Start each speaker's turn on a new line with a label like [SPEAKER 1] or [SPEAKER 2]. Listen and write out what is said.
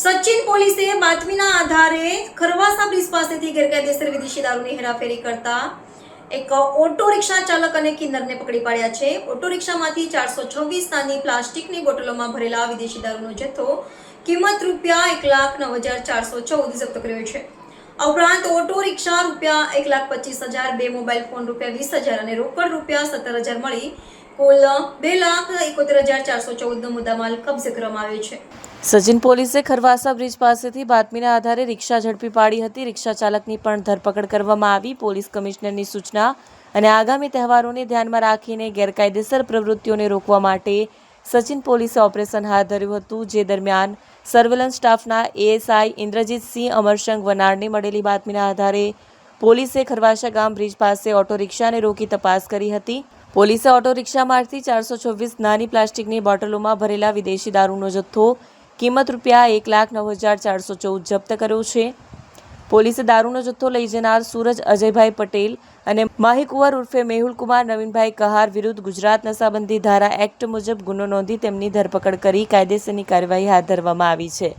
[SPEAKER 1] સચિન પોલીસે બાતમીના આધારે ખરવાસા બ્રિજ પાસેથી ગેરકાયદેસર વિદેશી દારૂની હેરાફેરી કરતા એક ઓટો રિક્ષા ચાલક અને કિન્નરને પકડી પાડ્યા છે. ઓટો રિક્ષામાંથી 426 નાની પ્લાસ્ટિકની બોટલોમાં ભરેલા વિદેશી દારૂનો જથ્થો કિંમત ₹1,09,414 જપ્ત કર્યો છે. આ ઉપરાંત ઓટો રિક્ષા ₹1,25,000, 2 મોબાઈલ ફોન ₹20,000 અને રોકડ ₹17,000 મળી કુલ ₹2,71,414 મુદ્દામાલ કબજે કરવામાં આવ્યો છે.
[SPEAKER 2] સચિન પોલીસે ખરવાસા બ્રિજ પાસેથી બાતમીના આધારે રિક્ષા ઝડપી પાડી હતી. રિક્ષા ચાલકની પણ ધરપકડ કરવામાં આવી. પોલીસ કમિશનરની સૂચના અને આગામી તહેવારોને ધ્યાનમાં રાખીને ગેરકાયદેસર પ્રવૃત્તિઓને રોકવા માટે સચિન પોલીસે ઓપરેશન હાથ ધર્યું હતું, જે દરમિયાન સર્વેલન્સ સ્ટાફના એએસઆઈ ઇન્દ્રજીતસિંહ અમરશંખ વનાડને મળેલી બાતમીના આધારે પોલીસે ખરવાસા ગામ બ્રિજ પાસે ઓટો રિક્ષાને રોકી તપાસ કરી હતી. પોલીસે ઓટો રિક્ષામાંથી 426 નાની પ્લાસ્ટિકની બોટલોમાં ભરેલા વિદેશી દારૂનો જથ્થો કિંમત ₹1,09,414 જપ્ત કર્યો છે. પોલીસે દારૂનો જથ્થો લઈ જનાર સૂરજ અજયભાઈ પટેલ અને માહી કુંવર ઉર્ફે મેહુલ કુમાર નવીનભાઈ કહાર વિરુદ્ધ ગુજરાત નશાબંધી ધારા એક્ટ મુજબ ગુનો નોંધી તેમની ધરપકડ કરી કાયદેસરની કાર્યવાહી હાથ ધરવામાં આવી છે.